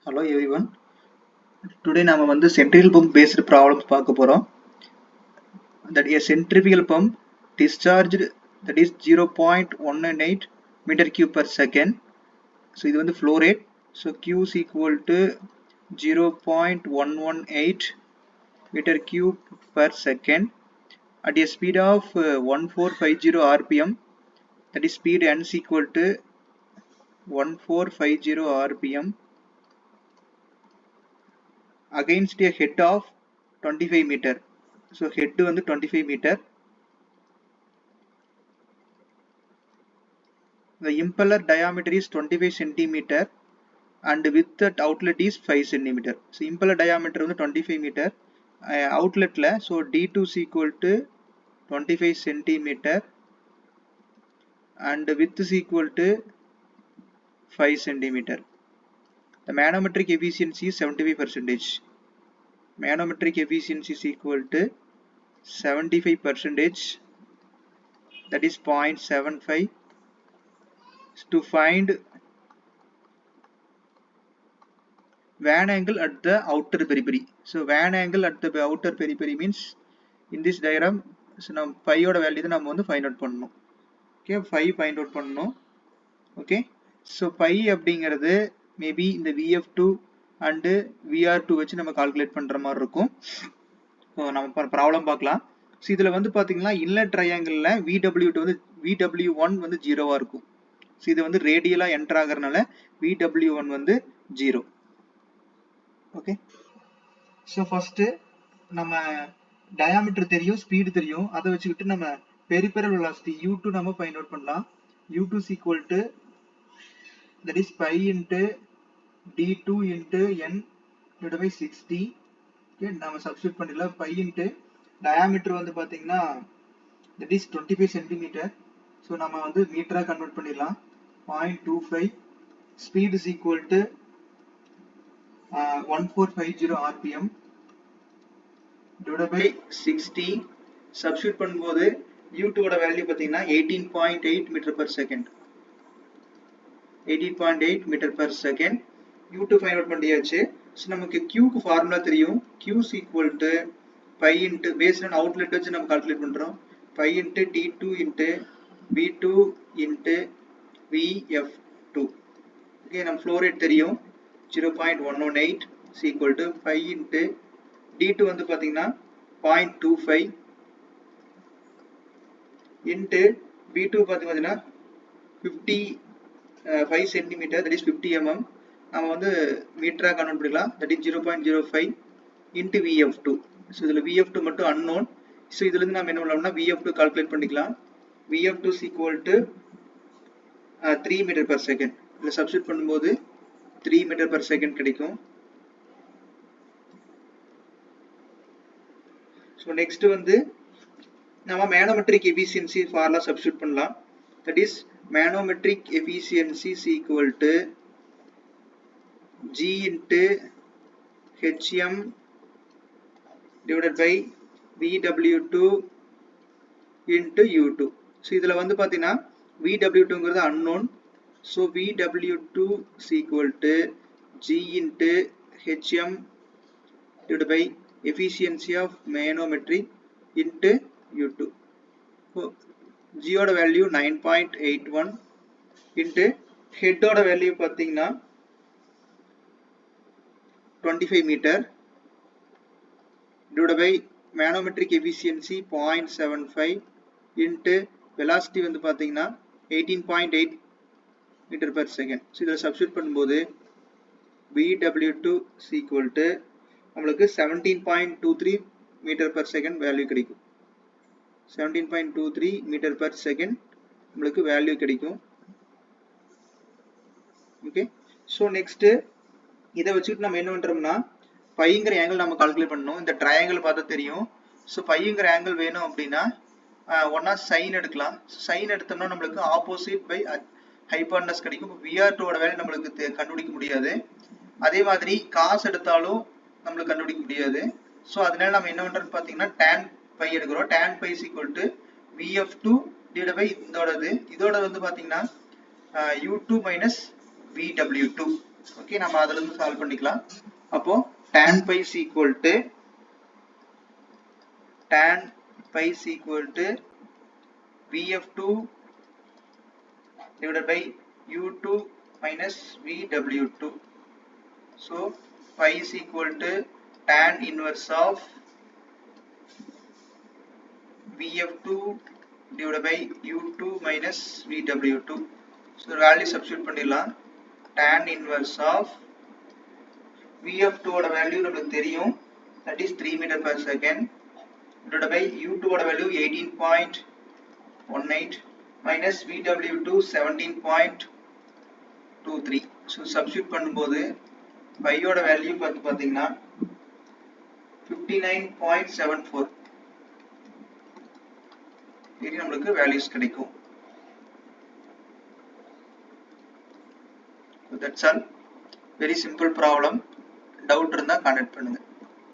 Hello everyone. Today நாம வந்து centrifugal pump based problems பார்க்க போறோம். That a centrifugal pump discharged that is 0.118 meter cube per second. So இது வந்து flow rate. So Q is equal to 0.118 meter cube per second at a speed of 1450 rpm. That is speed n is equal to 1450 rpm. Against a head of 25 meter. So head வந்து 25 meter. The impeller diameter is 25 centimeter and width at outlet is 5 centimeter. So impeller diameter வந்து 25 meter. Outletல so D2 is equal to 25 centimeter and width is equal to 5 centimeter. The manometric efficiency is 75%. Manometric efficiency is equal to 75%. That is 0.75. To find Van angle at the outer periphery. So Van angle at the outer periphery means in this diagram so நாம் phi ஓட value தான் நம்ம வந்து find out பண்ணனும். Okay, phi find out பண்ணனும். Okay, so phi அப்படிங்கிறது maybe இந்த VF2 and VR2 வச்சு நம்ம கால்குலேட் பண்ற மாதிரி இருக்கும். நம்ம ப்ராப்ளம் பார்க்கலாம். So இதுல வந்து பாத்தீங்கன்னா inlet triangle-ல VW1 வந்து 0-ஆ இருக்கும். So இது வந்து ரேடியலா என்டர் ஆகறனால VW1 வந்து 0. ஓகே, ஸோ ஃபர்ஸ்ட் நம்ம டயாமீட்டர் தெரியும், ஸ்பீடு தெரியும், அதை வச்சுக்கிட்டு நம்ம பெரிபெரல் வெலாசிட்டி U2 நம்ம ஃபைண்ட் அவுட் பண்ணலாம். U2 is equal to that is pi into D2 into n divided by 60. Okay, நம்ம சப்ஸ்டிட்யூட் பண்ணிடலாம். pi into டயாமீட்டர் வந்து பாத்தீங்கன்னா that is 25 centimeter. ஸோ நம்ம வந்து மீட்டரா கன்வெர்ட் பண்ணிடலாம். 0.25. Speed is equal to 1450 rpm divided by 60. Substitute பண்ணும்போது U2 ஓட value பாத்தீங்கன்னா 18.8 meter per second. 18.8 meter per second. U2 find out பண்ணியாச்சு. ஸோ நமக்கு Q க்கு ஃபார்முலா தெரியும். Q is equal to pi into based on outlet வச்சு நம்ம calculate பண்றோம். Pi into T2 into V2 into VF2. Okay, நம்ம flow rate தெரியும் 0.118 is equal to pi into D2 வந்து பாத்தீங்கன்னா 0.25 into V2 பாத்தீங்கன்னா 55 cm, that is 50 mm. நம்ம வந்து மீட்டரா கன்வெர்ட் பண்ணிக்கலாம். that is 0.05 into VF2. So இதுல VF2 மட்டும் unknown. ஸோ இதுல இருந்து நம்ம என்ன பண்ணலாம்னா VF2 கால்குலேட் பண்ணிக்கலாம். VF2 is equal to 3 meter per second. இதுல சப்ஸ்டிட்யூட் பண்ணும்போது 3 meter per second கிடைக்கும். ஸோ நெக்ஸ்ட் வந்து நம்ம மேனோமெட்ரிக் எஃபிஷியன்சி ஃபார்முலா சப்ஸ்டிட்யூட் பண்ணலாம். That is manometric efficiency is equal to G into HM divided by VW2 into U2. So இதில் வந்து பார்த்தீங்கன்னா VW2ங்கிறது unknown. So VW2 is equal to G into HM divided by efficiency of manometric into U2. So G ஓட value 9.81 into head ஓட value பார்த்தீங்கன்னா 25 meter divided by manometric efficiency 0.75 into velocity வந்து பார்த்தீங்கன்னா 18.8 meter per second. So இதில் substitute பண்ணும்போது VW2 is equal to நம்மளுக்கு 17.23 meter per second value கிடைக்கும். 17.23 meter per second நம்மளுக்கு வேல்யூ கிடைக்கும். ஓகே, ஸோ நெக்ஸ்ட் இதை வச்சுட்டு நம்ம என்ன பண்றோம்னா பைங்கிற ஆங்கிள் நம்ம கால்குலேட் பண்ணணும். இந்த ட்ரையாங்கிள் பார்த்தா தெரியும். ஸோ பைங்கிற ஆங்கிள் வேணும் அப்படின்னா ஒன்னா சைன் எடுக்கலாம். சைன் எடுத்தோம்னா நம்மளுக்கு ஆப்போசிட் பை ஹைபார்னஸ் கிடைக்கும். VR2 ஓட வேல்யூ நம்மளுக்கு கண்டுபிடிக்க முடியாது. அதே மாதிரி காசு எடுத்தாலும் நம்மளுக்கு கண்டுபிடிக்க முடியாது. ஸோ அதனால நம்ம என்ன பண்றோம்னு பார்த்தீங்கன்னா tan பை எடுக்கிறோம். tan pi is equal to VF2 divided by இதோட வந்து பார்த்தீங்கன்னா U2 minus VW2. ஓகே, நம்ம அதுல இருந்து சால்வ் பண்ணிக்கலாம். அப்போ tan pi is equal to vf2 divided by u2 minus vw2. So pi is equal to tan inverse of vf2 divided by u2 minus vw2. So value substitute பண்ணிடலாம். Tan inverse of vf2 ஓட value நமக்கு தெரியும், that is 3 meter per second, divided by u2 ஓட value 18.18 minus vw2 17.23. so substitute பண்ணும்போது pi ஓட value பாத்தீங்கன்னா 59.74 இது நமக்கு values கிடைக்கும். So that's all. Very simple problem. Doubt இருந்தா contact பண்ணுங்க.